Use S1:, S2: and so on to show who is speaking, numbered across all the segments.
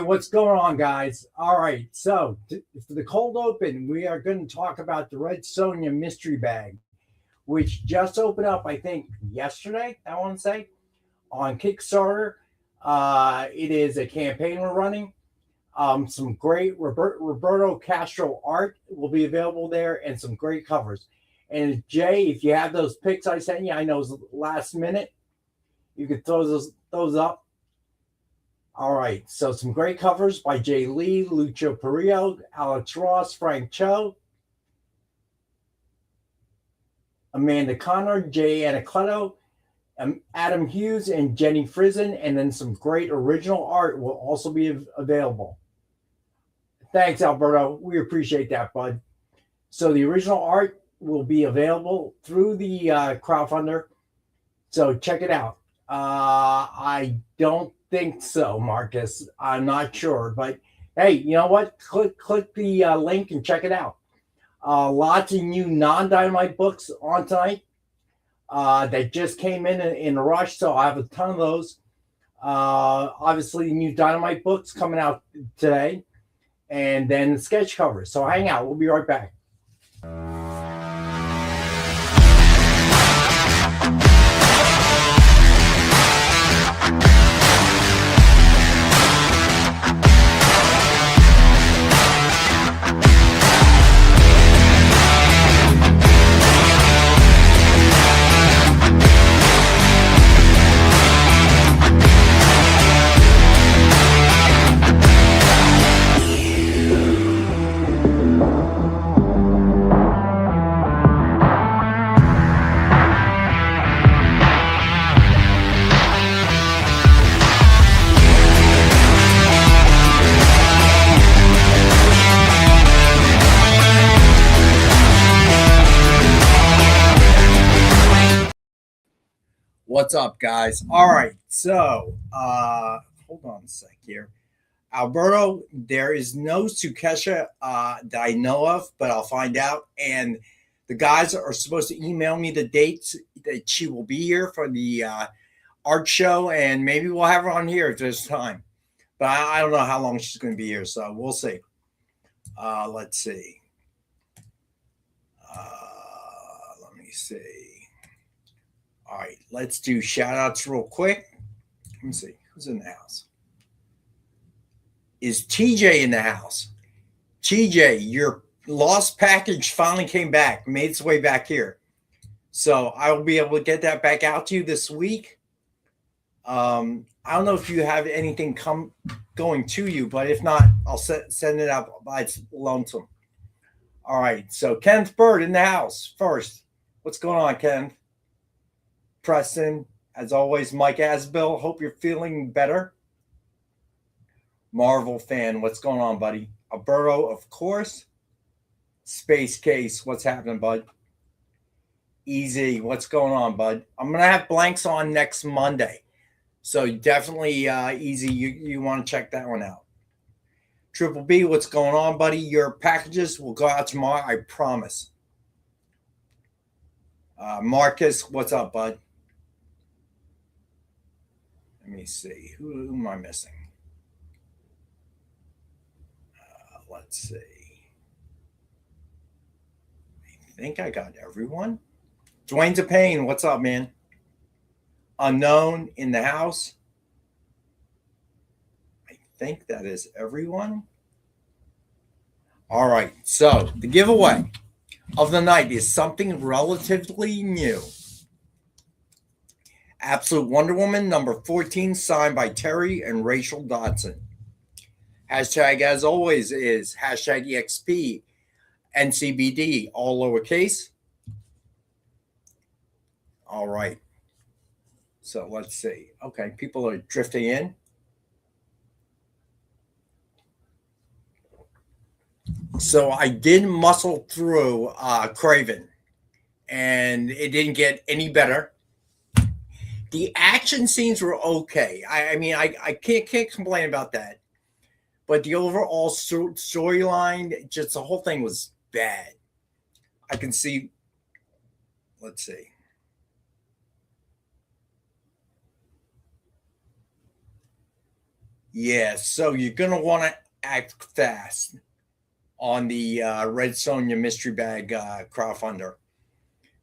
S1: what's going on, guys? All right, so for the cold open, we are going to talk about the Red Sonja mystery bag, which just opened up, I think, yesterday, I want to say, on Kickstarter. It is a campaign we're running. Some great Roberto Castro art will be available there and some great covers. And Jay, if you have those pics I sent you, I know it's last minute, you could throw those up. All right, so some great covers by Jay Lee, Lucio Perillo, Alex Ross, Frank Cho, Amanda Connor, Jay Anacleto, Adam Hughes, and Jenny Frizen, and then some great original art will also be available. Thanks, Alberto. We appreciate that, bud. So the original art will be available through the crowdfunder. So check it out. I don't think so, Marcus. I'm not sure, but hey, you know what? Click the link and check it out. Lots of new non-Dynamite books on tonight that just came in a rush, so I have a ton of those. Obviously, new Dynamite books coming out today, and then the sketch covers. So hang out. We'll be right back. What's up, guys? All right, so hold on a sec here. Alberto, there is no Sukesha that I know of, but I'll find out. And the guys are supposed to email me the dates that she will be here for the art show, and maybe we'll have her on here if there's time. But I don't know how long she's going to be here, so we'll see. Let's see. Let me see. All right, let's do shout outs real quick. Let me see who's in the house. Is TJ in the house? TJ, your lost package finally came back, made its way back here. So I will be able to get that back out to you this week. I don't know if you have anything going to you, but if not, I'll send it out by its lonesome. All right, so Kenneth Bird in the house first. What's going on, Ken? Preston, as always, Mike Asbill. Hope you're feeling better. Marvel fan, what's going on, buddy? Alberto, of course. Space Case, what's happening, bud? Easy, what's going on, bud? I'm going to have blanks on next Monday. So definitely Easy, you want to check that one out. Triple B, what's going on, buddy? Your packages will go out tomorrow, I promise. Marcus, what's up, bud? Let me see. Who am I missing? Let's see. I think I got everyone. Dwayne's a pain. What's up, man? Unknown in the house. I think that is everyone. All right. So the giveaway of the night is something relatively new. Absolute Wonder Woman number 14, signed by Terry and Rachel Dodson. Hashtag, as always, is hashtag EXP NCBD, all lowercase. All right. So let's see. Okay, people are drifting in. So I did muscle through Craven, and it didn't get any better. The action scenes were okay. I mean, I can't complain about that. But the overall storyline, just the whole thing was bad. I can see. Let's see. Yeah, so you're gonna want to act fast on the Red Sonja mystery bag crowdfunder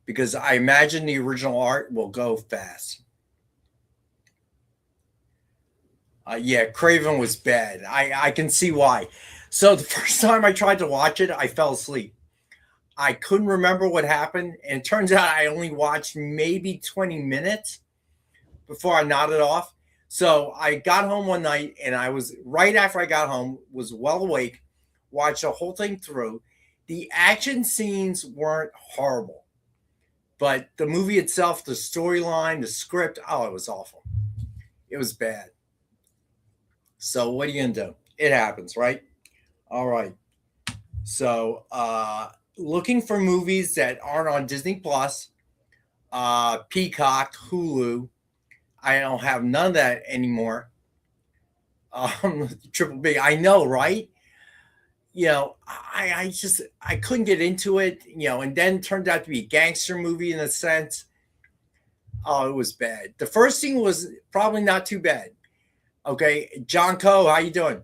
S1: because I imagine the original art will go fast. Yeah, Craven was bad. I can see why. So the first time I tried to watch it, I fell asleep. I couldn't remember what happened, and it turns out I only watched maybe 20 minutes before I nodded off. So I got home one night, and I was right after I got home, was well awake, watched the whole thing through. The action scenes weren't horrible, but the movie itself, the storyline, the script, oh, it was awful. It was bad. So what are you gonna do? It happens, right? All right. So looking for movies that aren't on Disney Plus, Peacock, Hulu. I don't have none of that anymore. Triple B. I know, right? I just I couldn't get into it, and then it turned out to be a gangster movie in a sense. Oh, it was bad. The first thing was probably not too bad. Okay, John Coe, how you doing?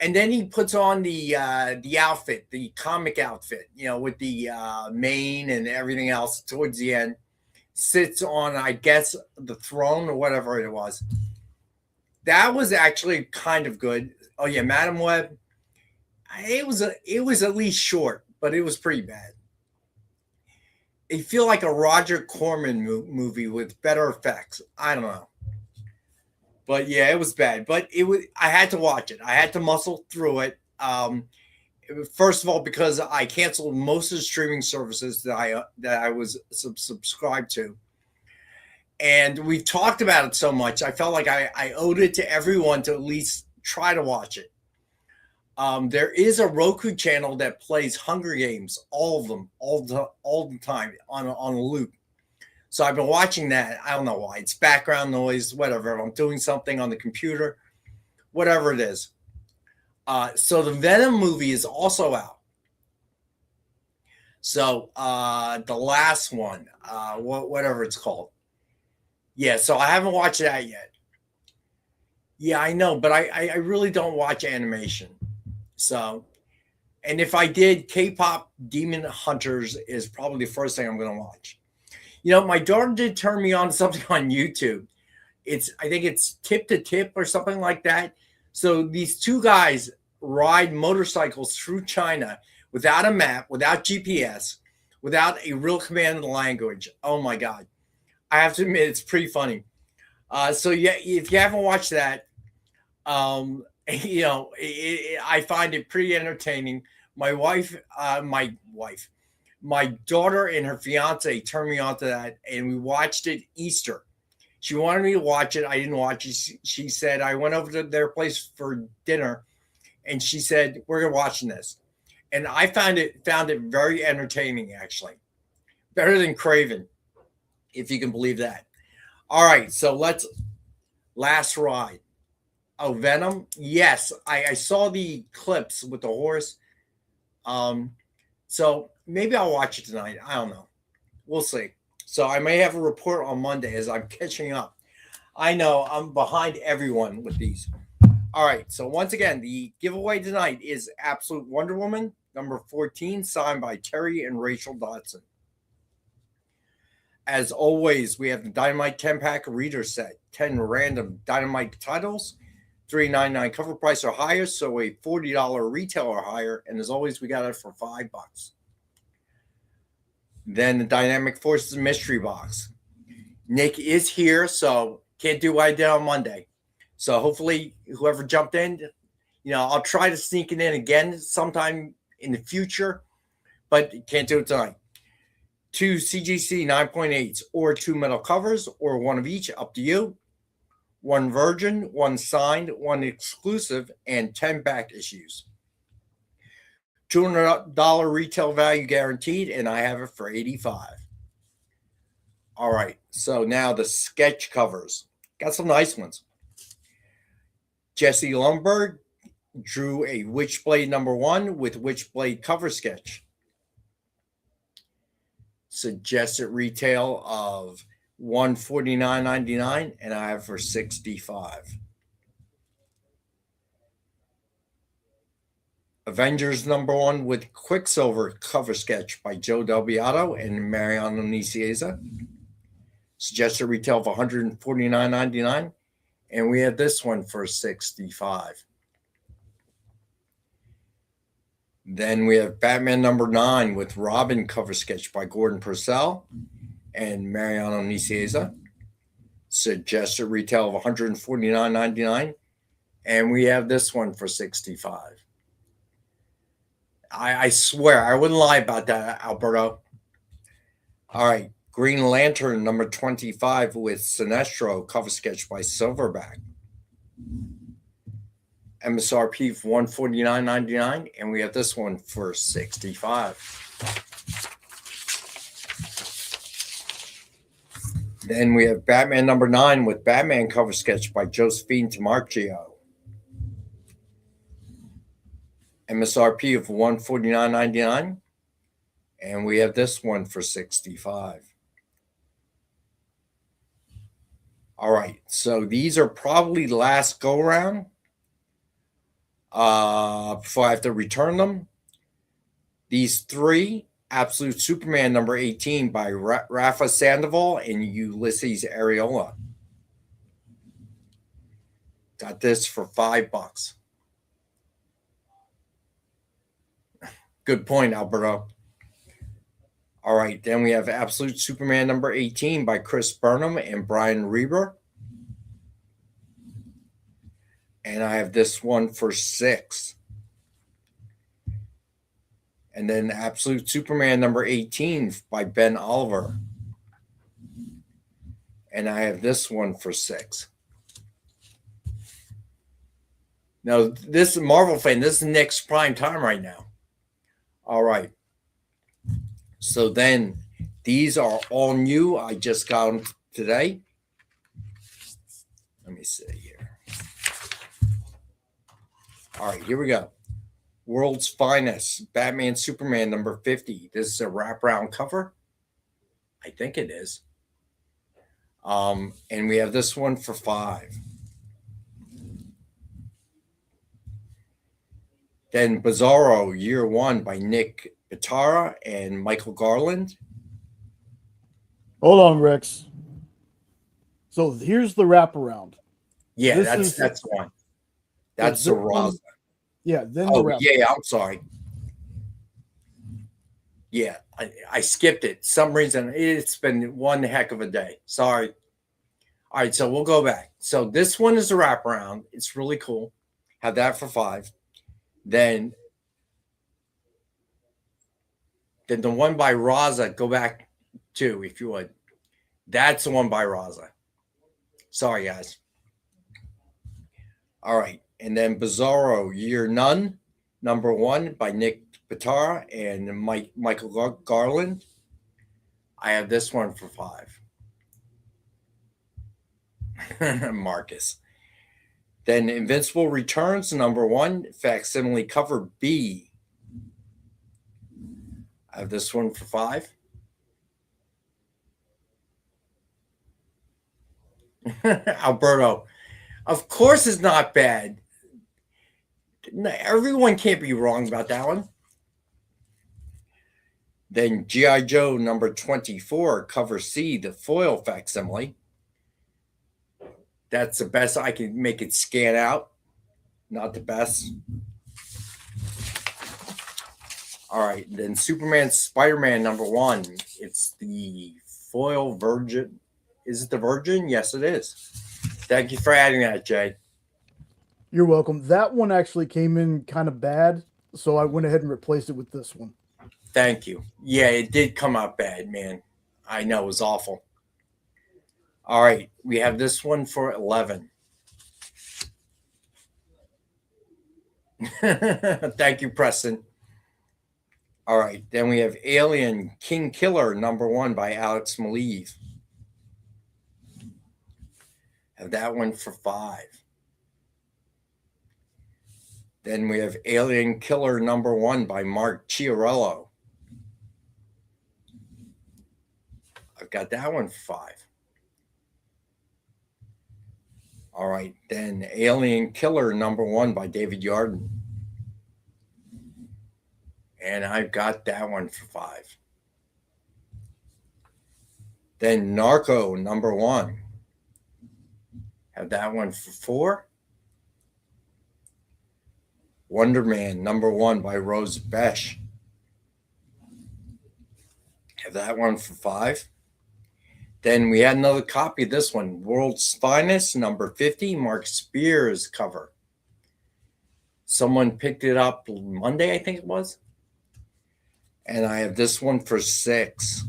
S1: And then he puts on the outfit, the comic outfit, with the mane and everything else towards the end. Sits on, I guess, the throne or whatever it was. That was actually kind of good. Oh yeah, Madam Web. It was at least short, but it was pretty bad. It feel like a Roger Corman movie with better effects. I don't know, but yeah, it was bad. But it was. I had to watch it. I had to muscle through it. First of all, because I canceled most of the streaming services that I was subscribed to, and we've talked about it so much. I felt like I owed it to everyone to at least try to watch it. There is a Roku channel that plays Hunger Games, all of them, all the time on a loop. So I've been watching that. I don't know why. It's background noise, whatever. I'm doing something on the computer, whatever it is. So the Venom movie is also out. So the last one, whatever it's called. Yeah, so I haven't watched that yet. Yeah, I know, but I really don't watch animation. So, and if I did, K-pop Demon Hunters is probably the first thing I'm going to watch. My daughter did turn me on to something on YouTube. I think it's Tip to Tip or something like that. So these two guys ride motorcycles through China without a map, without GPS, without a real command of the language. Oh my God. I have to admit, it's pretty funny. So yeah, if you haven't watched that, I find it pretty entertaining. My daughter and her fiance turned me on to that, and we watched it Easter. She wanted me to watch it. I didn't watch it. She said, I went over to their place for dinner, and she said, we're watching this. And I found it very entertaining, actually. Better than Craven, if you can believe that. All right, so last ride. Oh, Venom? Yes, I saw the clips with the horse. So maybe I'll watch it tonight. I don't know. We'll see. So I may have a report on Monday as I'm catching up. I know I'm behind everyone with these. All right. So once again, the giveaway tonight is Absolute Wonder Woman, number 14, signed by Terry and Rachel Dodson. As always, we have the Dynamite 10-pack reader set, 10 random Dynamite titles, $3.99 cover price or higher, so a $40 retail or higher. And as always, we got it for $5. Then the Dynamic Forces mystery box. Nick is here, so can't do what I did on Monday. So hopefully, whoever jumped in, I'll try to sneak it in again sometime in the future, but can't do it tonight. 2 CGC 9.8s or 2 metal covers or one of each, up to you. 1 virgin, 1 signed, 1 exclusive, and 10 back issues. $200 retail value guaranteed, and I have it for $85. All right, so now the sketch covers. Got some nice ones. Jesse Lundberg drew a Witchblade #1 with Witchblade cover sketch. Suggested retail of $149.99, and I have for $65. Avengers #1 with Quicksilver cover sketch by Joe Del Beato and Mariano Nicieza. Suggested retail of $149.99, and we have this one for $65. Then we have Batman #9 with Robin cover sketch by Gordon Purcell and Mariano Nicieza. Suggested retail of $149.99, and we have this one for $65. I swear, I wouldn't lie about that, Alberto. All right, Green Lantern #25 with Sinestro cover sketch by Silverback. MSRP for $149.99, and we have this one for $65. Then we have Batman #9 with Batman cover sketch by Josephine Tamarcchio. MSRP of $149.99, and we have this one for $65. All right, so these are probably the last go around before I have to return them. These three: Absolute Superman #18 by Rafa Sandoval and Ulysses Areola. Got this for $5. Good point, Alberto. All right, then we have Absolute Superman #18 by Chris Burnham and Brian Reber. And I have this one for $6. And then Absolute Superman #18 by Ben Oliver. And I have this one for $6. Now, this is Marvel fan. This is Nick's prime time right now. All right. So then these are all new. I just got them today. Let me see here. All right, here we go. World's Finest, Batman Superman #50. This is a wraparound cover. I think it is. And we have this one for $5. Then Bizarro Year One by Nick Pitara and Michael Garland.
S2: Hold on, Rex. So here's the wraparound.
S1: Yeah, that's one. That's the Raza.
S2: Yeah, then
S1: I'm sorry. Yeah, I skipped it. Some reason it's been one heck of a day. Sorry. All right, so we'll go back. So this one is a wraparound. It's really cool. Have that for $5. Then the one by Raza, go back to, if you would. That's the one by Raza. Sorry, guys. All right. And then Bizarro Year None, #1 by Nick Pitara and Michael Garland. I have this one for $5. Marcus. Then Invincible Returns, #1, facsimile cover B. I have this one for $5. Alberto, of course it's not bad. Everyone can't be wrong about that one. Then G.I. Joe #24, cover C, the foil facsimile. That's the best I can make it scan out. Not the best. All right, then Superman Spider-Man #1. It's the foil Virgin. Is it the Virgin? Yes, it is. Thank you for adding that, Jay.
S2: You're welcome. That one actually came in kind of bad, so I went ahead and replaced it with this one.
S1: Thank you. Yeah, it did come out bad, man. I know, it was awful. All right, we have this one for $11. Thank you, Preston. All right, then we have Alien King Killer #1 by Alex Maleev. Have that one for $5. Then we have Alien Killer #1 by Mark Chiarello. I've got that one for $5. All right, then Alien Killer #1 by David Yarden. And I've got that one for 5. Then Narco #1. Have that one for 4. Wonder Man #1 by Rose Besh. Have that one for 5. Then we had another copy of this one, World's Finest #50, Mark Spears cover. Someone picked it up Monday, I think it was. And I have this one for 6.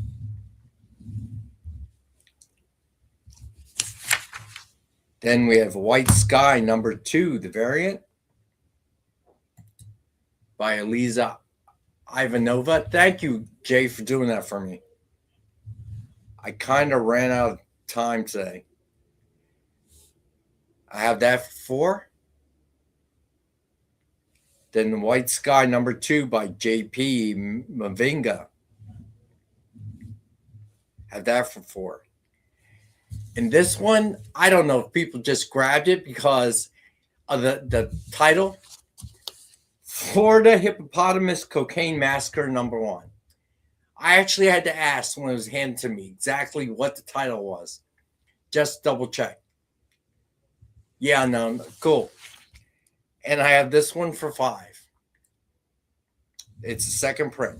S1: Then we have White Sky #2, the variant by Eliza Ivanova. Thank you, Jay, for doing that for me. I kind of ran out of time today. I have that for 4. Then White Sky #2 by J.P. Mavinga. Have that for 4. And this one, I don't know if people just grabbed it because of the title. Florida Hippopotamus Cocaine Massacre #1. I actually had to ask when it was handed to me exactly what the title was. Just double check. Yeah, no, cool. And I have this one for 5. It's a second print.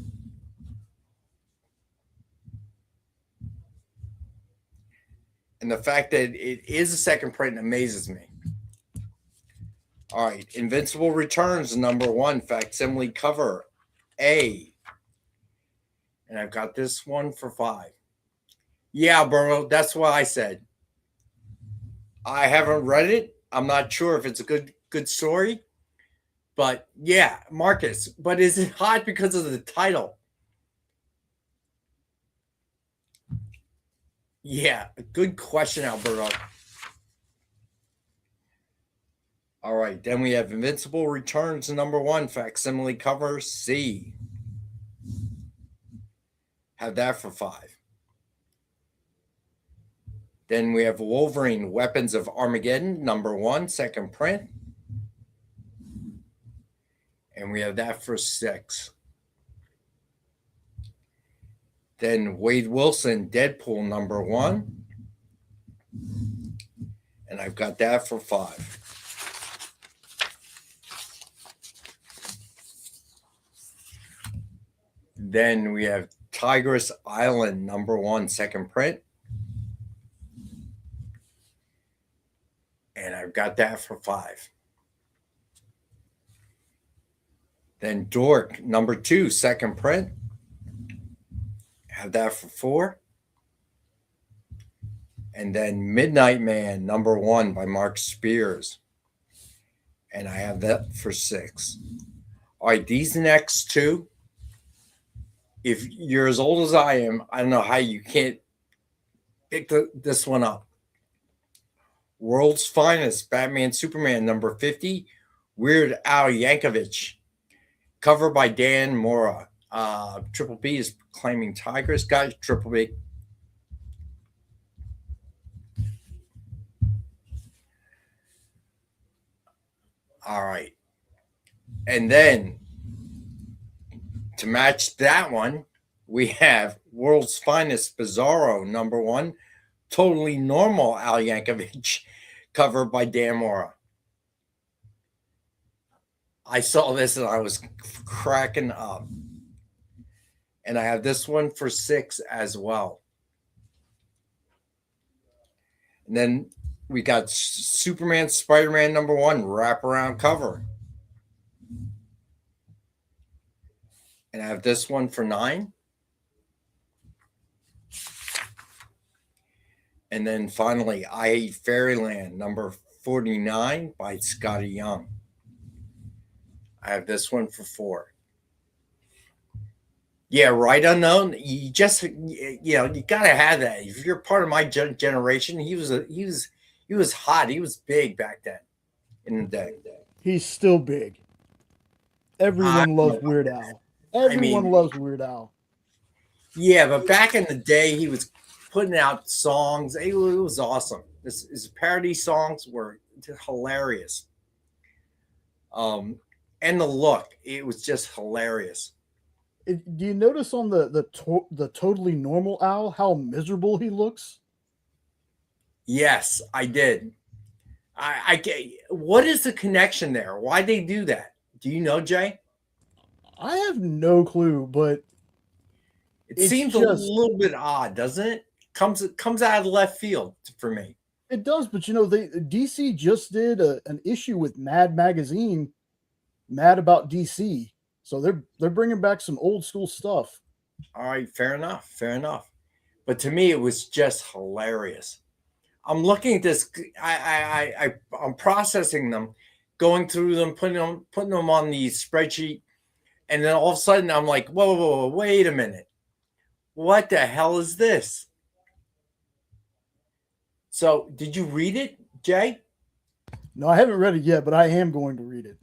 S1: And the fact that it is a second print amazes me. All right, Invincible Returns #1, facsimile cover A. And I've got this one for 5. Yeah, bro, that's what I said. I haven't read it. I'm not sure if it's a good story. But yeah, Marcus, but is it hot because of the title? Yeah, good question, Alberto. All right, then we have Invincible Returns #1, facsimile cover C. Have that for 5. Then we have Wolverine Weapons of Armageddon #1, second print. And we have that for 6. Then Wade Wilson Deadpool #1. And I've got that for 5. Then we have Tigress Island #1, second print. And I've got that for 5. Then Dork #2, second print. Have that for 4. And then Midnight Man #1 by Mark Spears. And I have that for 6. All right, these next 2, if you're as old as I am, I don't know how you can't pick this one up. World's Finest, Batman Superman #50, Weird Al Yankovic. Cover by Dan Mora. Triple B is claiming Tigress. Guys, Triple B. All right. And then to match that one, we have World's Finest Bizarro #1, Totally Normal Al Yankovic, cover by Dan Mora. I saw this and I was cracking up. And I have this one for 6 as well. And then we got Superman Spider-Man #1, wraparound cover. And I have this one for 9. And then finally, I Hate Fairyland #49 by Scotty Young. I have this one for 4. Yeah, right, Unknown. You just, you gotta have that. If you're part of my generation, he was hot. He was big back then in the day.
S2: He's still big. Everyone loves Weird Al. Everyone loves Weird Al.
S1: Yeah, but back in the day, he was putting out songs. It was awesome. His parody songs were hilarious. And the look, it was just hilarious.
S2: Do you notice on the totally normal Al how miserable he looks?
S1: Yes, I did. What is the connection there? Why they do that? Do you know, Jay?
S2: I have no clue, but
S1: It
S2: it's
S1: seems a
S2: just
S1: little bit odd, doesn't it? Comes out of left field for me.
S2: it does. But DC just did an issue with Mad Magazine, Mad about DC. So they're bringing back some old school stuff.
S1: All right, fair enough, fair enough. But to me, it was just hilarious. I'm looking at this. I'm processing them, going through them, putting them on the spreadsheet, and then all of a sudden I'm like, whoa, wait a minute, what the hell is this? So, did you read it, Jay?
S2: No, I haven't read it yet, but I am going to read it.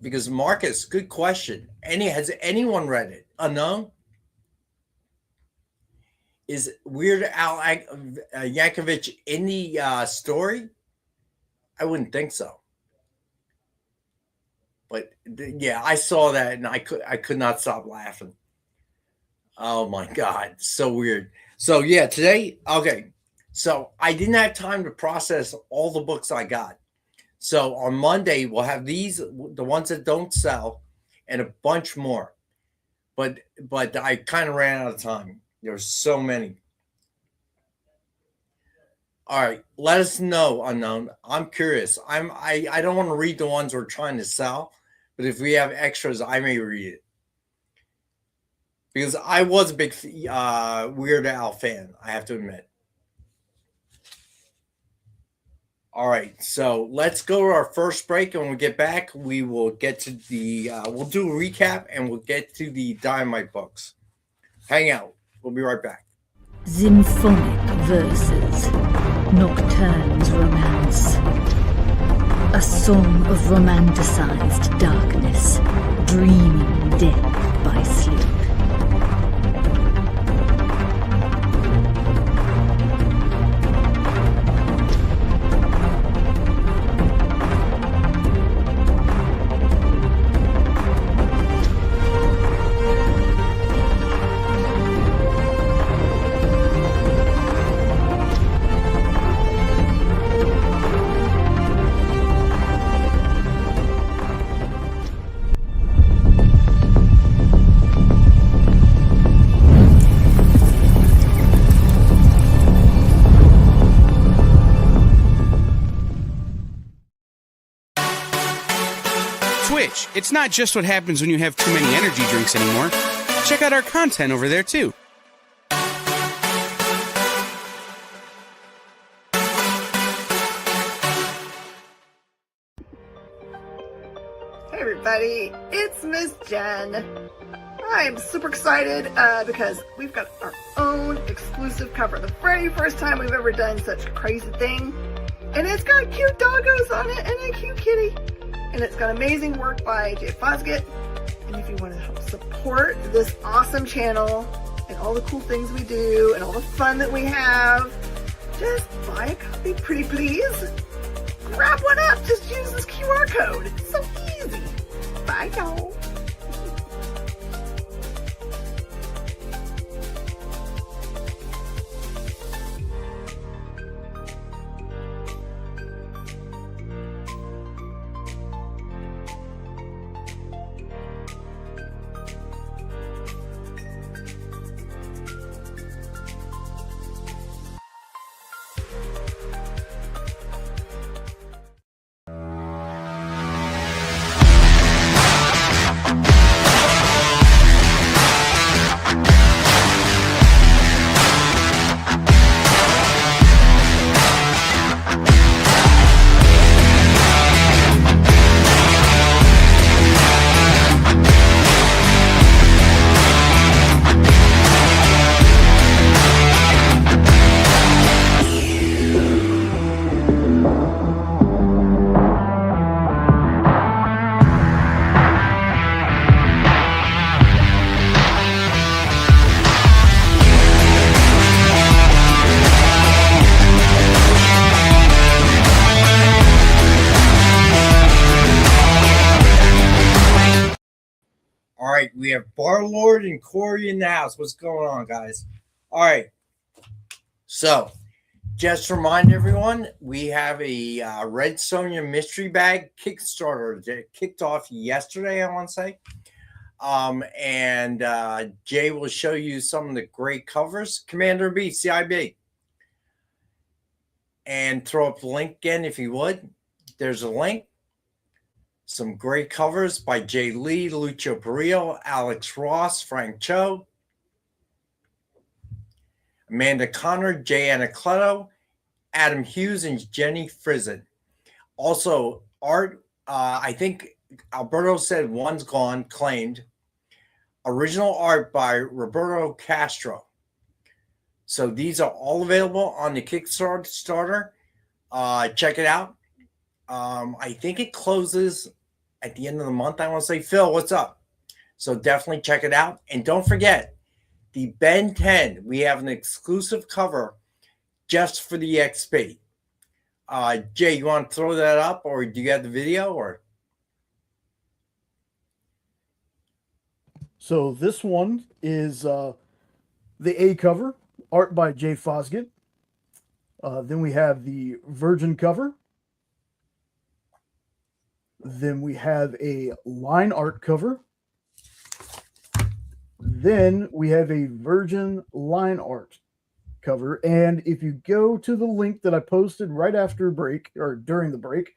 S1: Because Marcus, good question. Has anyone read it? Unknown? Is Weird Al Yankovic in the story? I wouldn't think so. But yeah, I saw that and I could not stop laughing. Oh my God, so weird. So yeah, today, okay. So I didn't have time to process all the books I got. So on Monday, we'll have these, the ones that don't sell, and a bunch more. But I kind of ran out of time. There's so many. All right, let us know, Unknown. I'm curious. I don't want to read the ones we're trying to sell, but if we have extras, I may read it. Because I was a big Weird Al fan, I have to admit. All right, so let's go to our first break, and when we get back, we will get to the we'll do a recap, and we'll get to the Dynamite books. Hang out. We'll be right back.
S3: Symphonic verses, Nocturne's romance, a song of romanticized darkness, dreaming death by sleep.
S4: It's not just what happens when you have too many energy drinks anymore. Check out our content over there, too.
S5: Hey everybody, it's Miss Jen. I'm super excited because we've got our own exclusive cover. The very first time we've ever done such a crazy thing. And it's got cute doggos on it and a cute kitty. And it's got amazing work by Jay Fosgett. And if you want to help support this awesome channel and all the cool things we do and all the fun that we have, just buy a copy, pretty please. Grab one up, just use this QR code. It's so easy. Bye, y'all.
S1: All right, we have Barlord and Corey in the house. What's going on, guys? All right. So, just to remind everyone, we have a Red Sonja mystery bag Kickstarter that kicked off yesterday, I want to say. And Jay will show you some of the great covers. Commander B, CIB. And throw up the link again if you would. There's a link. Some great covers by Jay Lee, Lucio Perillo, Alex Ross, Frank Cho, Amanda Connor, Jay Anacleto, Adam Hughes, and Jenny Frizen. Also, art, I think Alberto said one's gone, claimed. Original art by Roberto Castro. So these are all available on the Kickstarter. Check it out. I think it closes at the end of the month. I want to say, Phil, what's up? So definitely check it out. And don't forget, the Ben 10, we have an exclusive cover just for the XP. Jay, you want to throw that up, or do you have the video? Or
S2: So this one is the A cover, art by Jay Fosgett. Then we have the Virgin cover. Then we have a line art cover. Then we have a Virgin line art cover. And if you go to the link that I posted right after break or during the break,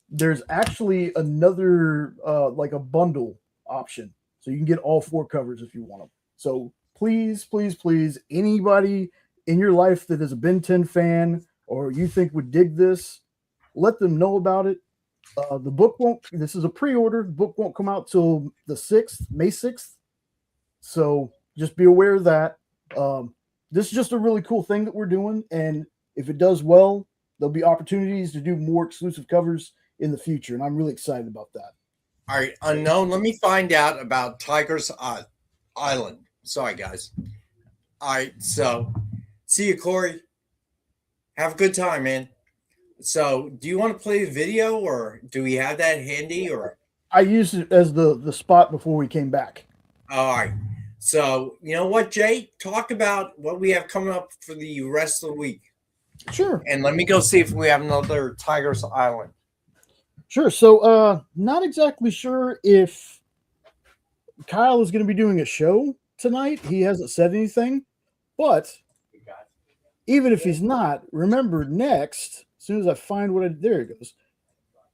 S2: there's actually another like a bundle option. So you can get all 4 covers if you want them. So please, please, please, anybody in your life that is a Ben 10 fan or you think would dig this, let them know about it. The book won't, this is a pre-order. The book won't come out till the 6th, May 6th. So just be aware of that. This is just a really cool thing that we're doing. And if it does well, there'll be opportunities to do more exclusive covers in the future. And I'm really excited about that.
S1: all right, Unknown, let me find out about Tiger's Island. Sorry, guys. All right, so see you, Corey. Have a good time, man. So do you want to play the video, or do we have that handy? Or
S2: I used it as the spot before we came back.
S1: all right. So you know what, Jay? Talk about what we have coming up for the rest of the week.
S2: Sure.
S1: And let me go see if we have another Tiger's Island.
S2: Sure. So not exactly sure if Kyle is going to be doing a show tonight. He hasn't said anything, but even if he's not, remember next, as soon as I find there it goes.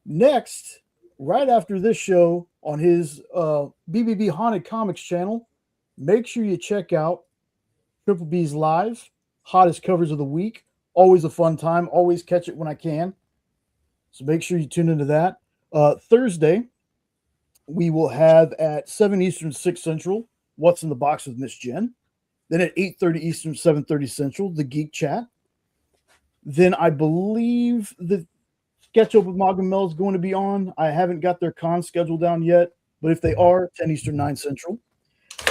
S2: Next, right after this show on his BBB Haunted Comics channel, make sure you check out Triple B's Live, hottest covers of the week. Always a fun time. Always catch it when I can. So make sure you tune into that. Thursday, we will have at 7 Eastern, 6 Central, What's in the Box with Miss Jen. Then at 8:30 Eastern, 7:30 Central, the Geek Chat. Then I believe the Sketch Up with Mel is going to be on. I haven't got their con schedule down yet, but if they are, 10 Eastern, 9 Central.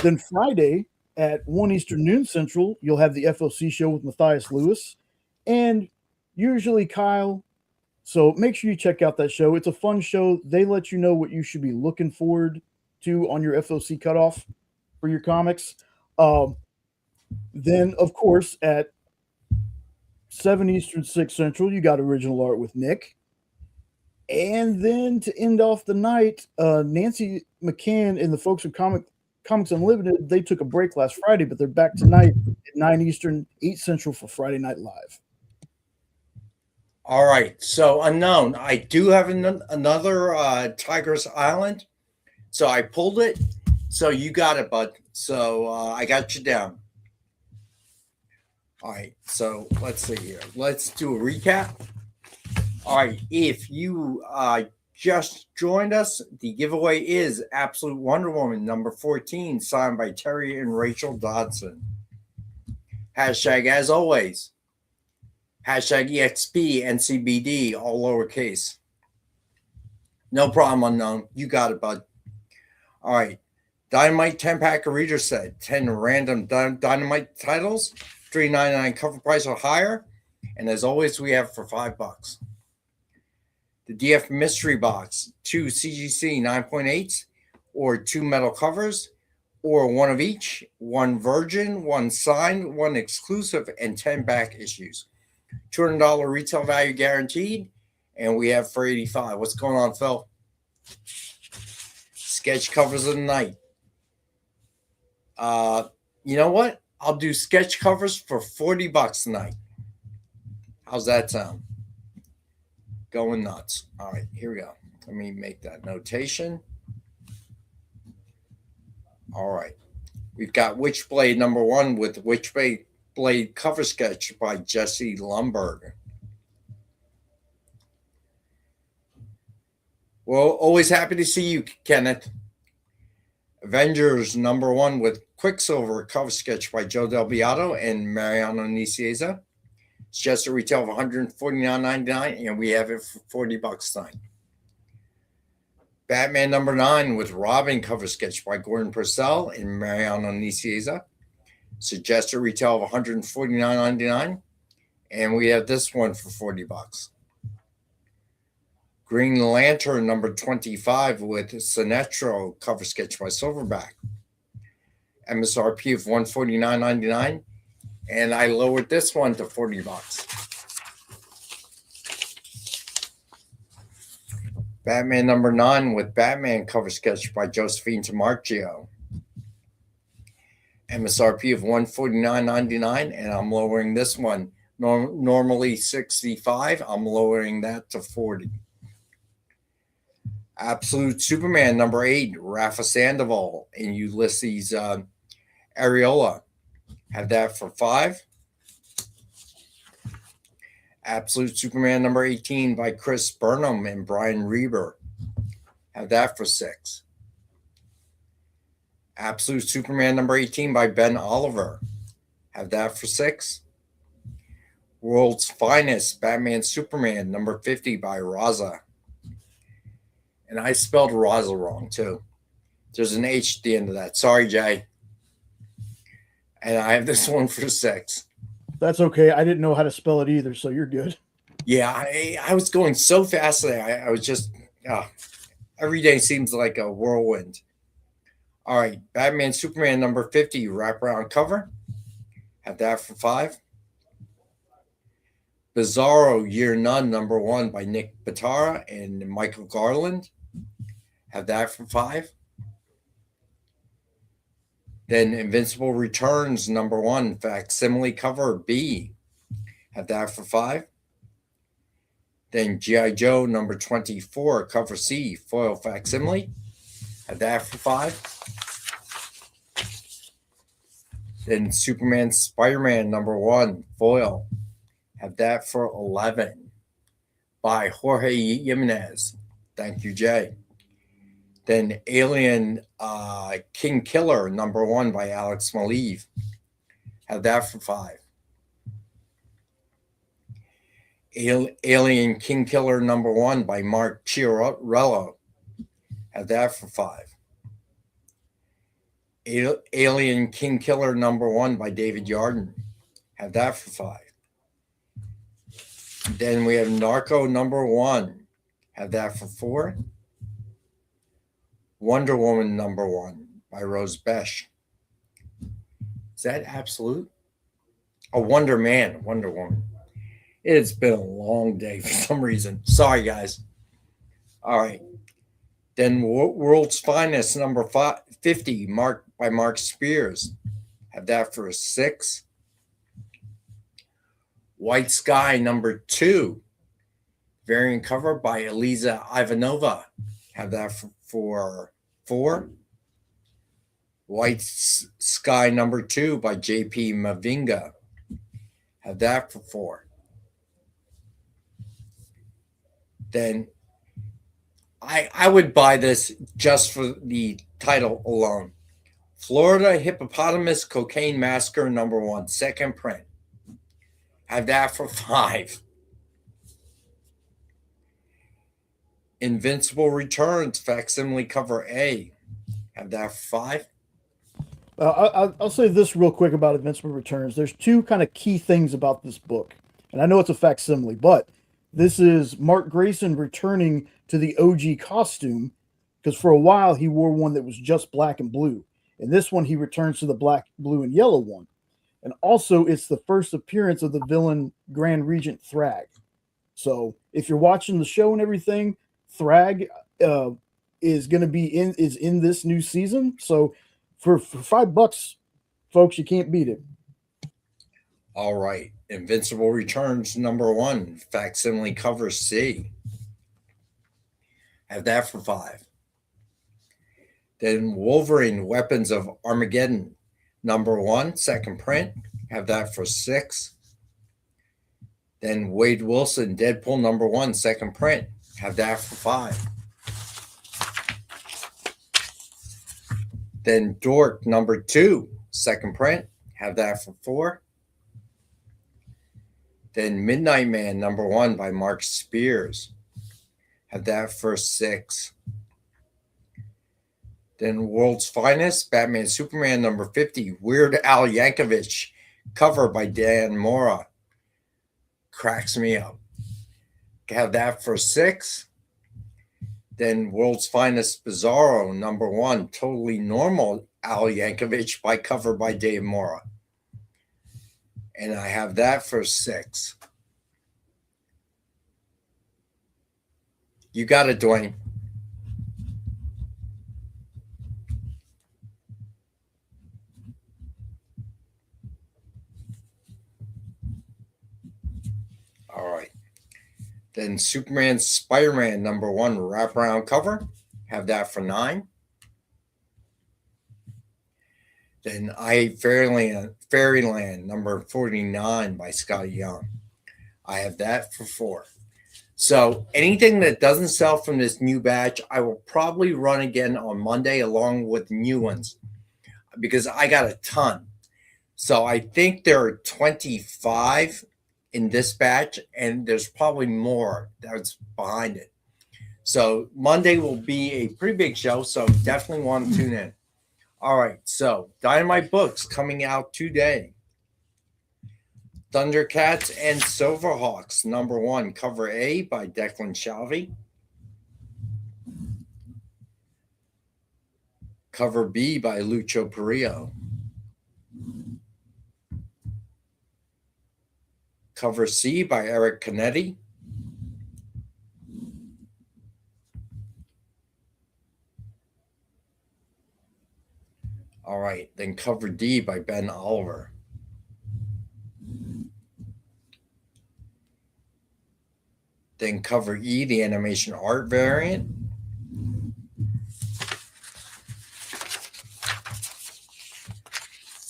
S2: Then Friday at 1 Eastern, noon Central, you'll have the FOC show with Matthias Lewis and usually Kyle. So make sure you check out that show. It's a fun show. They let you know what you should be looking forward to on your FOC cutoff for your comics. Then, of course, at 7 Eastern, 6 Central, you got original art with Nick. And then to end off the night, Nancy McCann and the folks at Comics Unlimited, they took a break last Friday, but they're back tonight at 9 Eastern, 8 Central for Friday Night Live.
S1: All right. So, Unknown, I do have another Tiger's Island. So I pulled it. So you got it, bud. So I got you down. All right. So let's see here. Let's do a recap. All right. If you just joined us, the giveaway is Absolute Wonder Woman number 14, signed by Terry and Rachel Dodson. Hashtag, as always, hashtag EXP NCBD, all lowercase. No problem, Unknown. You got it, bud. All right. Dynamite 10-pack reader set, 10 random Dynamite titles, $3.99 cover price or higher. And as always, we have for $5. The DF mystery box, 2 CGC 9.8s, or 2 metal covers, or one of each, 1 virgin, 1 signed, 1 exclusive, and 10 back issues. $200 retail value guaranteed, and we have for $85. What's going on, Phil? Sketch covers of the night. You know what? I'll do sketch covers for $40 tonight. How's that sound? Going nuts. All right, here we go. Let me make that notation. All right. We've got Witchblade #1 with Witchblade cover sketch by Jesse Lumberg. Well, always happy to see you, Kenneth. Avengers #1 with Quicksilver cover sketch by Joe Del Beato and Mariano Nicieza. It's just a retail of $149.99, and we have it for $40 tonight. Batman #9 with Robin cover sketch by Gordon Purcell and Mariano Nicieza. Suggested retail of $149.99, and we have this one for $40. Green Lantern #25 with Sinestro cover sketch by Silverback. MSRP of $149.99, and I lowered this one to $40. Batman #9 with Batman cover sketch by Josephine Tamarchio. MSRP of $149.99, and I'm lowering this one. Normally $65, I'm lowering that to $40. Absolute Superman #8, Rafa Sandoval and Ulysses Areola. Have that for $5. Absolute Superman #18 by Chris Burnham and Brian Reber. Have that for $6. Absolute Superman #18 by Ben Oliver. Have that for $6. World's Finest Batman Superman #50 by Raza. And I spelled Raza wrong too. There's an H at the end of that. Sorry, Jay. And I have this one for $6.
S2: That's okay. I didn't know how to spell it either, so you're good.
S1: Yeah, I was going so fast today. I was just, every day seems like a whirlwind. All right, Batman Superman #50 wraparound cover. Have that for $5. Bizarro Year None #1 by Nick Batara and Michael Garland. Have that for $5. Then Invincible Returns #1 facsimile cover B. Have that for $5. Then G.I. Joe #24 cover C foil facsimile. Have that for $5. Then Superman Spider-Man #1 foil. Have that for $11 by Jorge Jimenez. Thank you, Jay. Then Alien King Killer #1 by Alex Maleev. Have that for $5. Alien King Killer #1 by Mark Chiarello. Have that for $5. Alien King Killer #1 by David Yarden. Have that for $5. Then we have Narco #1. Have that for $4. Wonder Woman #1 by Rose Besh. Is that absolute? Oh, Wonder Woman. It's been a long day for some reason. Sorry, guys. All right. Then World's Finest #50 by Mark Spears. Have that for $6. White Sky #2 variant cover by Eliza Ivanova. Have that for $4. White Sky #2 by JP Mavinga. Have that for $4. Then I would buy this just for the title alone. Florida Hippopotamus Cocaine Massacre #1 second print. Have that for $5. Invincible Returns facsimile cover A. Have that for $5.
S2: I'll say this real quick about Invincible Returns. There's two kind of key things about this book. And I know it's a facsimile, but this is Mark Grayson returning to the OG costume because for a while he wore one that was just black and blue. And this one, he returns to the black, blue, and yellow one. And also, it's the first appearance of the villain Grand Regent Thrag. So if you're watching the show and everything, Thrag is going to be in this new season. So for $5, folks, you can't beat it.
S6: All right. Invincible Returns #1, facsimile cover C. Have that for $5. Then Wolverine Weapons of Armageddon #1, second print. Have that for $6. Then Wade Wilson Deadpool #1, second print. Have that for $5. Then Dork #2, second print. Have that for $4. Then Midnight Man #1 by Mark Spears. Have that for $6. Then World's Finest, Batman Superman #50, Weird Al Yankovic, cover by Dan Mora. Cracks me up. Have that for $6. Then World's Finest Bizarro #1, Totally Normal Al Yankovic, by cover by Dave Mora. And I have that for $6. You got it, Dwayne. All right. Then Superman Spider-Man #1 wraparound cover. Have that for $9. Then I Hate Fairyland #49 by Scotty Young. I have that for $4. So anything that doesn't sell from this new batch, I will probably run again on Monday along with new ones because I got a ton. So I think there are 25 in this batch, and there's probably more that's behind it. So Monday will be a pretty big show, so definitely want to tune in. All right, so Dynamite Books coming out today. Thundercats and Silverhawks #1, cover A by Declan Shalvey. Cover B by Lucho Perillo. Cover C by Eric Canetti. All right, then cover D by Ben Oliver. Then cover E, the animation art variant.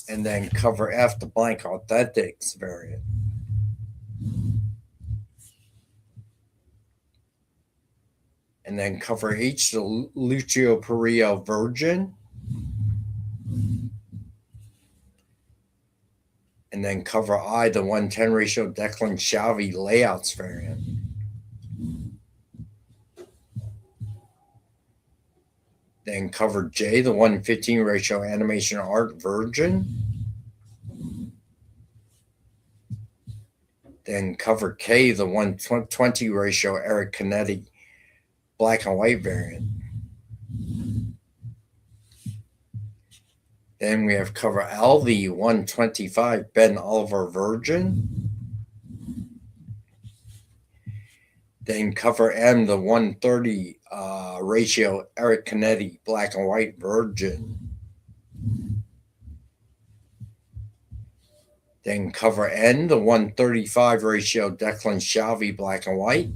S6: And then cover F, the blank authentics variant. And then cover H, the Lucio Perillo Virgin. And then cover I, the 1:10 ratio Declan Shalvey layouts variant. Then cover J, the 1:15 ratio animation art Virgin. Then cover K, the 1:20 ratio Eric Canetti black and white variant. Then we have cover L, the 1:25 Ben Oliver Virgin. Then cover M, the 1:30 ratio Eric Canetti black and white Virgin. Then cover N, the 1:35 ratio Declan Shalvey black and white.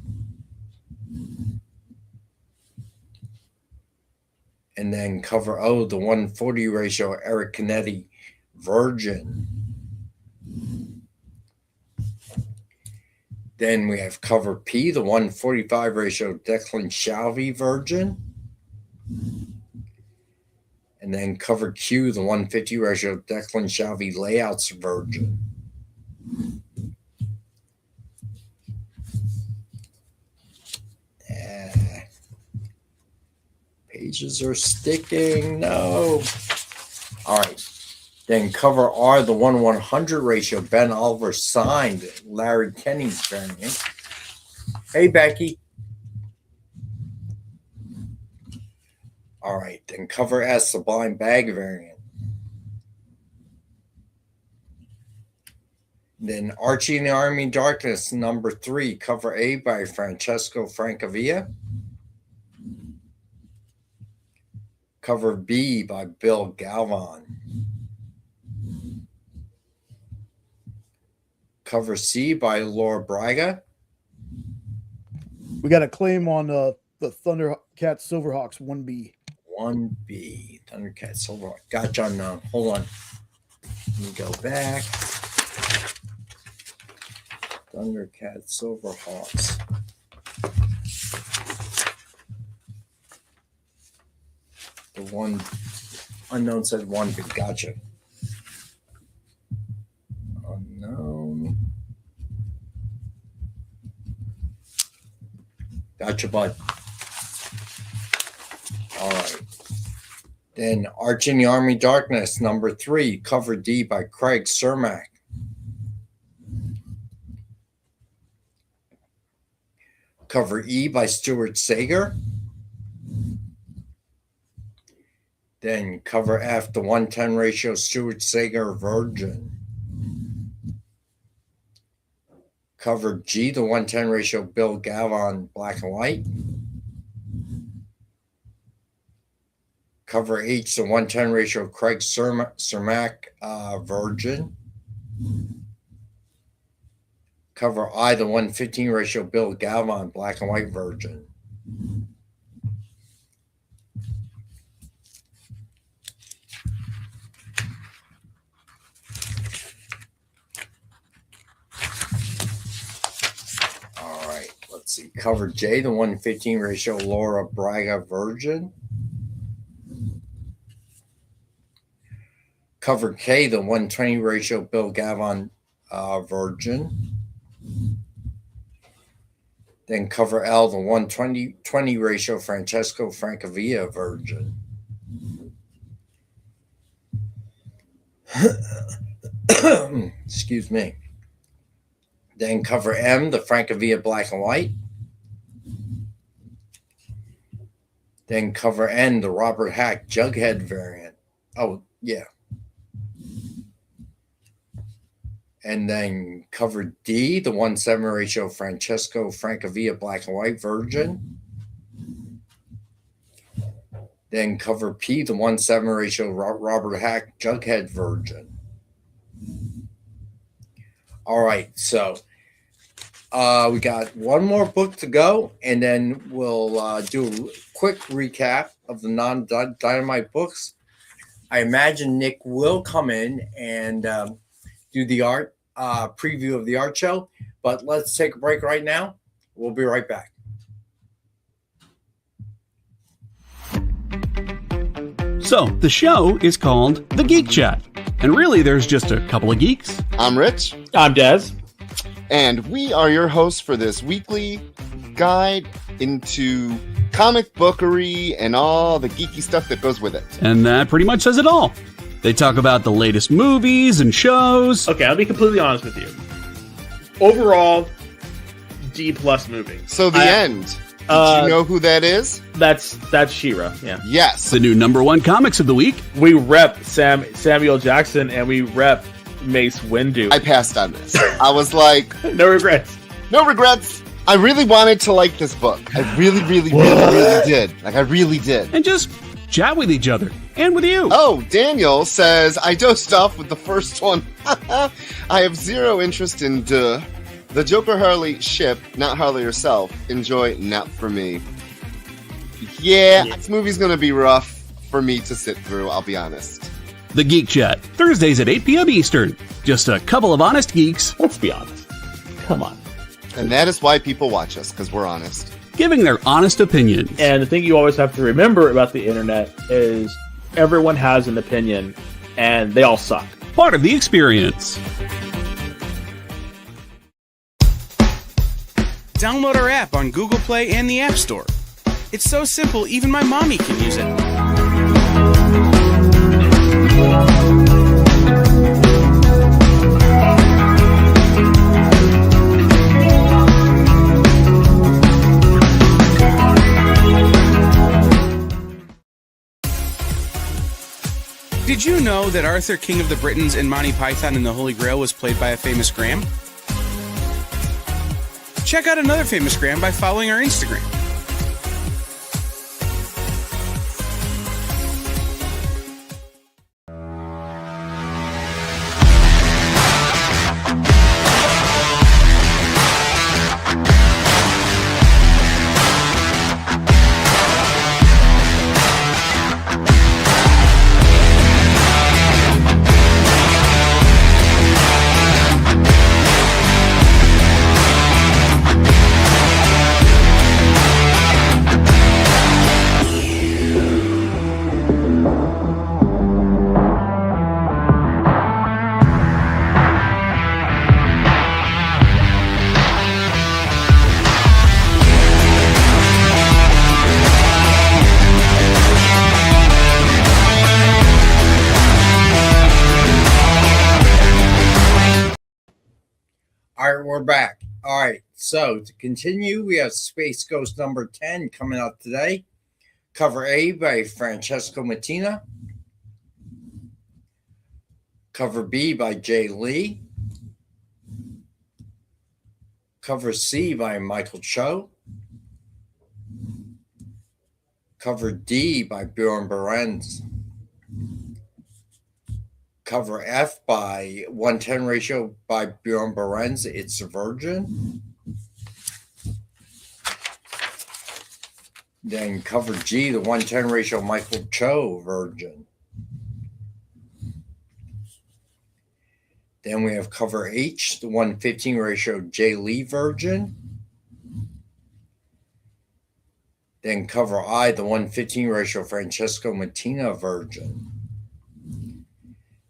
S6: And then cover O, the 1:40 ratio Eric Canetti Virgin. Then we have cover P, the 1:45 ratio Declan Shalvey Virgin. And then cover Q, the 1:50 ratio Declan Shalvey layouts Virgin. Pages are sticking. No. All right. Then cover R, the 1:100 ratio Ben Oliver signed Larry Kenney's variant. Hey, Becky. All right, then cover S, the blind bag variant. Then Archie and the Army of Darkness, number 3, cover A by Francesco Francavilla. Cover B by Bill Galvan. Cover C by Laura Braga.
S2: We got a claim on the Thundercat Silverhawks 1B.
S6: 1B, Thundercat Silverhawk. Gotcha, unknown. Hold on. Let me go back. Thundercat Silverhawks. The one unknown said 1B. Gotcha. Unknown. Gotcha, bud. All right. Then Archie and the Army of Darkness, number 3, cover D by Craig Cermak. Cover E by Stuart Sager. Then cover F, the 1:10 ratio Stuart Sager Virgin. Cover G, the 1:10 ratio Bill Galvan Black and White. Cover H, the 1:10 ratio Craig Cermak Virgin. Cover I, the 1:15 ratio Bill Galvan Black and White Virgin. All right, let's see. Cover J, the 1:15 ratio Laura Braga Virgin. Cover K, the 1:20 ratio Bill Galvan Virgin. Then cover L, the 1:20 ratio Francesco Francavilla Virgin. Excuse me. Then cover M, the Francavilla Black and White. Then cover N, the Robert Hack Jughead variant. Oh, yeah. And then cover D, the 1:7 ratio Francesco Francavilla Black and White Virgin. Then cover P, the 1:7 ratio Robert Hack Jughead Virgin. All right, so we got one more book to go, and then we'll do a quick recap of the non-Dynamite books. I imagine Nick will come in and do the art preview of the art show, but let's take a break right now. We'll be right back.
S7: So, the show is called The Geek Chat, and really there's just a couple of geeks.
S8: I'm Rich.
S9: I'm Dez.
S8: And we are your hosts for this weekly guide into comic bookery and all the geeky stuff that goes with it.
S7: And that pretty much says it all. They talk about the latest movies and shows.
S9: Okay, I'll be completely honest with you. Overall, D+ movie.
S8: So the end. Did you know who that is?
S9: That's She-Ra, yeah.
S8: Yes.
S7: The new #1 comics of the week.
S9: We rep Samuel Jackson and we rep Mace Windu.
S8: I passed on this. I was like...
S9: No regrets.
S8: No regrets. I really wanted to like this book. I really did. Like, I really did.
S7: And just chat with each other. And with you.
S8: Oh, Daniel says, I dozed off with the first one. I have zero interest in the Joker Harley ship, not Harley herself. Enjoy, not for me. Yeah, this movie's going to be rough for me to sit through, I'll be honest.
S7: The Geek Chat, Thursdays at 8 p.m. Eastern. Just a couple of honest geeks.
S9: Let's be honest. Come on.
S8: And that is why people watch us, because we're honest.
S7: Giving their honest opinions.
S9: And the thing you always have to remember about the internet is everyone has an opinion, and they all suck.
S7: Part of the experience.
S4: Download our app on Google Play and the App Store. It's so simple, even my mommy can use it. Did you know that Arthur, King of the Britons, in Monty Python and the Holy Grail was played by a famous Graham? Check out another famous Graham by following our Instagram.
S6: All right, we're back. All right, so to continue, we have Space Ghost number 10 coming out today. Cover A by Francesco Mattina. Cover B by Jay Lee. Cover C by Michael Cho. Cover D by Bjorn Berens. Cover F by 110 ratio by Bjorn Berens. It's a Virgin. Then cover G, the 110 ratio Michael Cho, Virgin. Then we have cover H, the 115 ratio Jay Lee, Virgin. Then cover I, the 115 ratio Francesco Mattina, Virgin.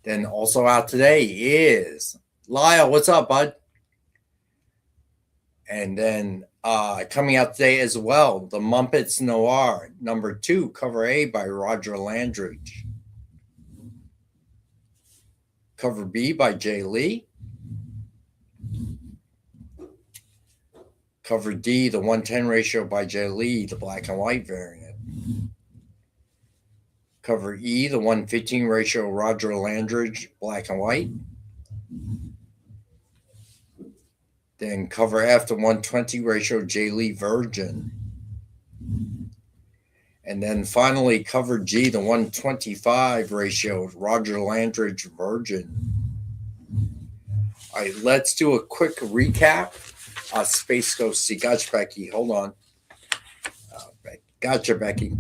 S6: Then also out today is Lyle. What's up, bud? And then coming out today as well, the Muppets Noir, number 2, cover A by Roger Landridge. Cover B by Jay Lee. Cover D, the 110 ratio by Jay Lee, the black and white variant. Cover E, the 115 ratio Roger Landridge, black and white. Then cover F, the 120 ratio Jay Lee, Virgin. And then finally cover G, the 125 ratio Roger Landridge, Virgin. All right, let's do a quick recap. Space Ghost, see, gotcha, Becky. Hold on. Gotcha, Becky.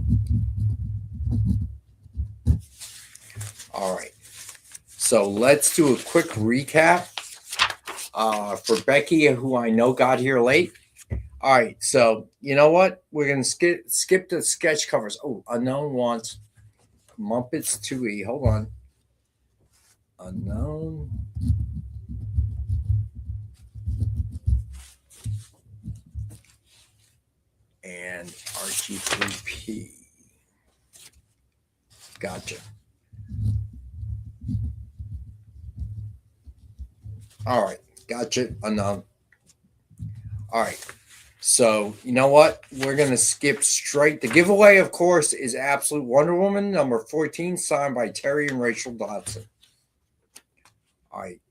S6: All right. So let's do a quick recap for Becky, who I know got here late. All right. So you know what? We're going to skip the sketch covers. Oh, Unknown wants Muppets 2E. Hold on. Unknown. And RG3P. Gotcha. All right. Gotcha. Unknown. All right. So, you know what? We're going to skip straight. The giveaway, of course, is Absolute Wonder Woman, number 14, signed by Terry and Rachel Dodson. All right.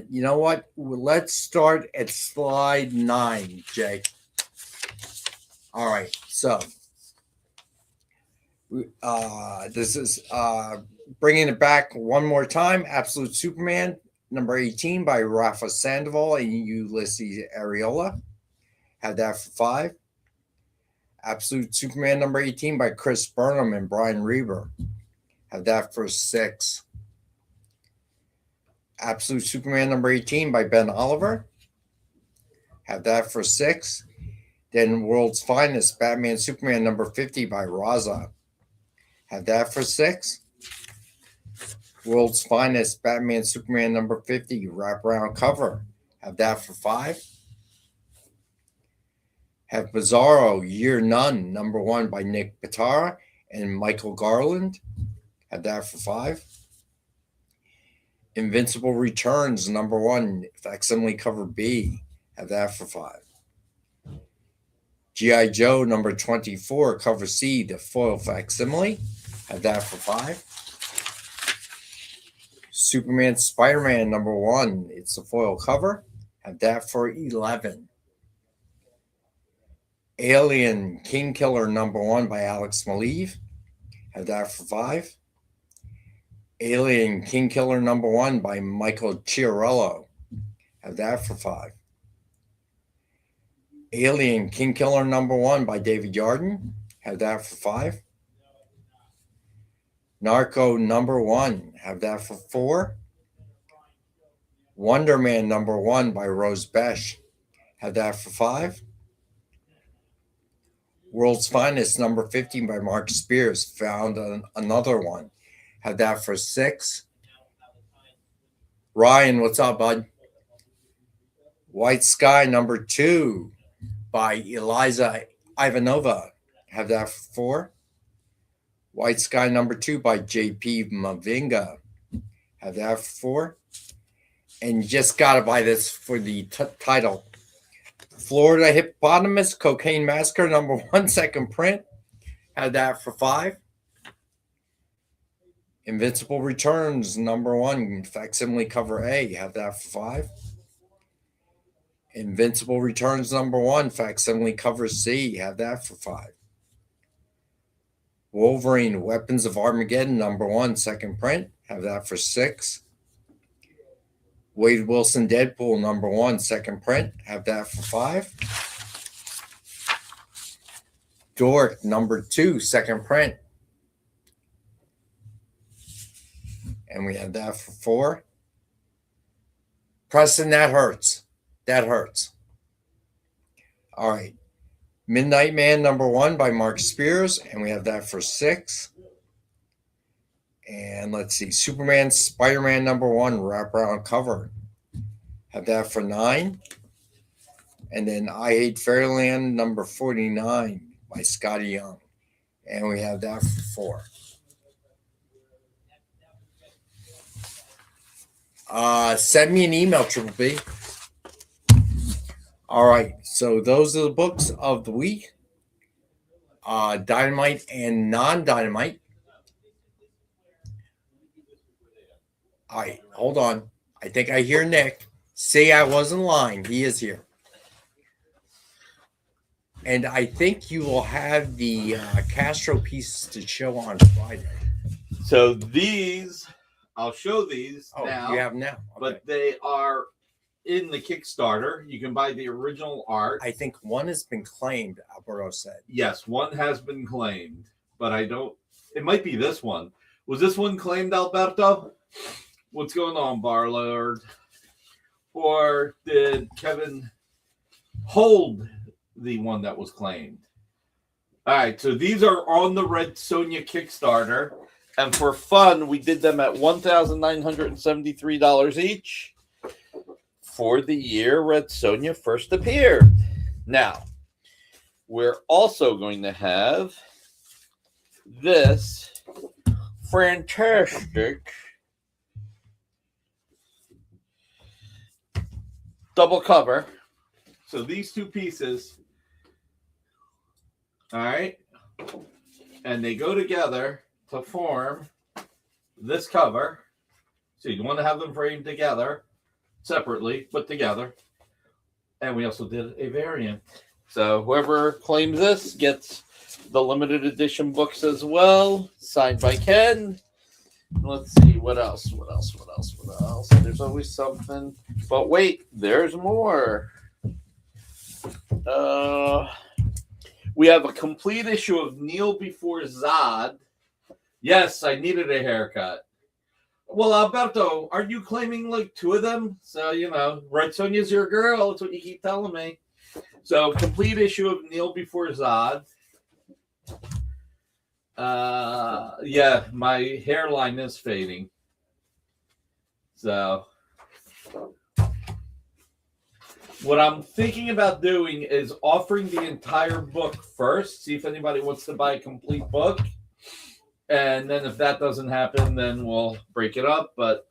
S6: You know what? Let's start at slide 9, Jake. All right. So, this is bringing it back one more time. Absolute Superman, number 18 by Rafa Sandoval and Ulysses Areola. Have that for 5. Absolute Superman number 18 by Chris Burnham and Brian Reber. Have that for 6. Absolute Superman number 18 by Ben Oliver. Have that for 6. Then World's Finest, Batman Superman number 50 by Raza. Have that for 6. World's Finest, Batman Superman number 50, wraparound cover. Have that for 5. Have Bizarro, Year None, number 1 by Nick Pitara and Michael Garland. Have that for 5. Invincible Returns, number 1, facsimile cover B. Have that for 5. G.I. Joe, number 24, cover C, the foil facsimile. Have that for 5. Superman Spider-Man #1. It's the foil cover. Have that for 11. Alien King Killer #1 by Alex Maleev. Have that for 5. Alien King Killer #1 by Michael Chiarello. Have that for 5. Alien King Killer #1 by David Yarden. Have that for 5. Narco #1. Have that for 4. Wonder Man #1 by Rose Besh. Have that for 5. World's Finest #15 by Mark Spears. Found another one. Have that for 6. Ryan, what's up, bud? White Sky #2 by Eliza Ivanova. Have that for 4. White Sky #2 by J.P. Mavinga. Have that for 4. And you just got to buy this for the title. Florida Hippopotamus Cocaine Massacre #1 second print. Have that for 5. Invincible Returns #1 facsimile cover A. Have that for 5. Invincible Returns #1 facsimile cover C. Have that for 5. Wolverine Weapons of Armageddon #1 second print. Have that for 6. Wade Wilson Deadpool #1 second print. Have that for 5. Dork #2 second print. And we have that for 4. Preston, that hurts. That hurts. All right. Midnight Man #1 by Mark Spears. And we have that for 6. And let's see. Superman Spider-Man #1 wraparound cover. Have that for 9. And then I Hate Fairyland #49 by Scotty Young. And we have that for 4. Send me an email, Triple B. All right, so those are the books of the week. Dynamite and non-Dynamite. All right, hold on. I think I hear Nick. See, I wasn't lying. He is here. And I think you will have the Castro pieces to show on Friday.
S10: So these, I'll show these now.
S6: You have now. Okay.
S10: But they are in the Kickstarter. You can buy the original art.
S6: I think one has been claimed, Alberto said.
S10: Yes, one has been claimed, but I don't. It might be this one. Was this one claimed, Alberto? What's going on, Barlord? Or did Kevin hold the one that was claimed? All right, so these are on the Red Sonja Kickstarter. And for fun, we did them at $1,973 each for the year Red Sonja first appeared. Now, we're also going to have this fantastic double cover. So these two pieces, all right, and they go together to form this cover. So you want to have them framed together, separately, but together. And we also did a variant. So whoever claims this gets the limited edition books as well, signed by Ken. Let's see, what else? There's always something. But wait, there's more. We have a complete issue of Kneel Before Zod. Yes, I needed a haircut. Well, Alberto, aren't you claiming like 2 of them? So, Red Sonja's your girl. That's what you keep telling me. So, complete issue of Kneel Before Zod. Yeah, my hairline is fading. So, what I'm thinking about doing is offering the entire book first. See if anybody wants to buy a complete book. And then if that doesn't happen, then we'll break it up. But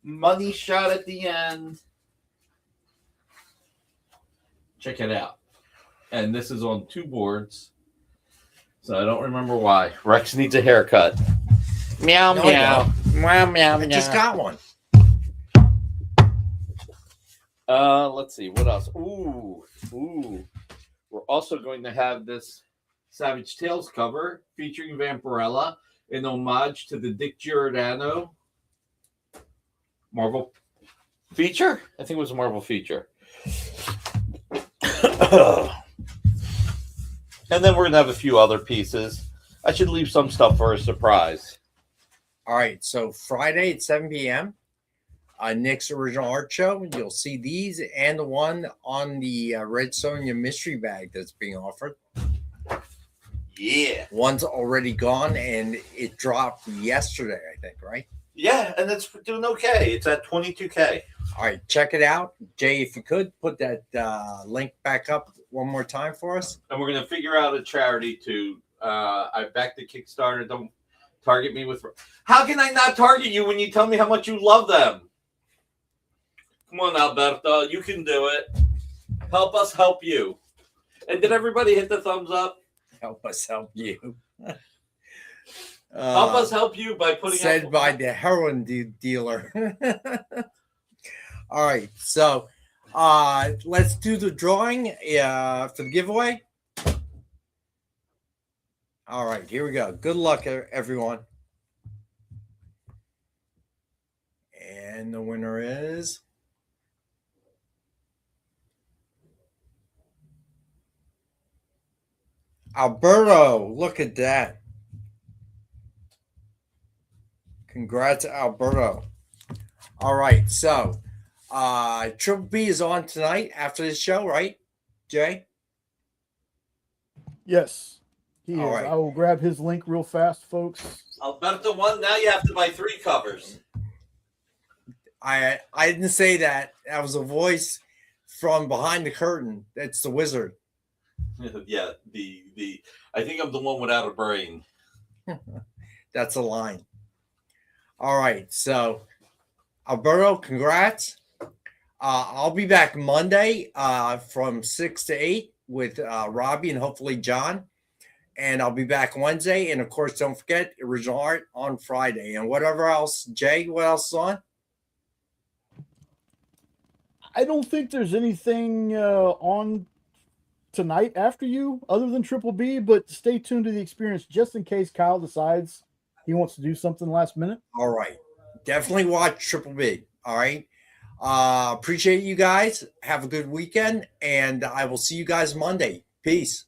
S10: money shot at the end. Check it out. And this is on 2 boards. So I don't remember why. Rex needs a haircut. Meow, meow. Meow, meow, meow.
S6: I just got one.
S10: Let's see what else. Ooh. We're also going to have this Savage Tales cover featuring Vampirella in homage to the Dick Giordano Marvel feature. I think it was a Marvel feature. And then we're going to have a few other pieces. I should leave some stuff for a surprise.
S6: All right. So Friday at 7 p.m., Nick's original art show. You'll see these and the one on the Red Sonja mystery bag that's being offered.
S10: Yeah.
S6: One's already gone and it dropped yesterday, I think, right?
S10: Yeah, and it's doing okay. It's at 22K.
S6: All right, check it out. Jay, if you could put that link back up one more time for us.
S10: And we're going to figure out a charity to, I backed the Kickstarter. Don't target me with, how can I not target you when you tell me how much you love them? Come on, Alberto, you can do it. Help us help you. And did everybody hit the thumbs up?
S6: Help us help you.
S10: Help us help you by putting
S6: said by the heroin dealer. All right, so let's do the drawing for the giveaway. All right, here we go. Good luck, everyone. And the winner is Alberto. Look at that. Congrats, Alberto. All right, so Triple B is on tonight after this show, right, Jay?
S2: Yes, he is.
S6: Right.
S2: I will grab his link real fast, folks.
S10: Alberto won. Now you have to buy 3 covers.
S6: I didn't say that. That was a voice from behind the curtain. That's the wizard.
S10: Yeah, the I think I'm the one without a brain.
S6: That's a line. All right, so Alberto, congrats. I'll be back Monday from 6 to 8 with Robbie and hopefully John. And I'll be back Wednesday. And, of course, don't forget original art on Friday. And whatever else, Jay, what else is on?
S2: I don't think there's anything on tonight after you other than Triple B, but stay tuned to the experience just in case Kyle decides he wants to do something last minute.
S6: All right. Definitely watch Triple B. All right. Appreciate you guys. Have a good weekend. And I will see you guys Monday. Peace.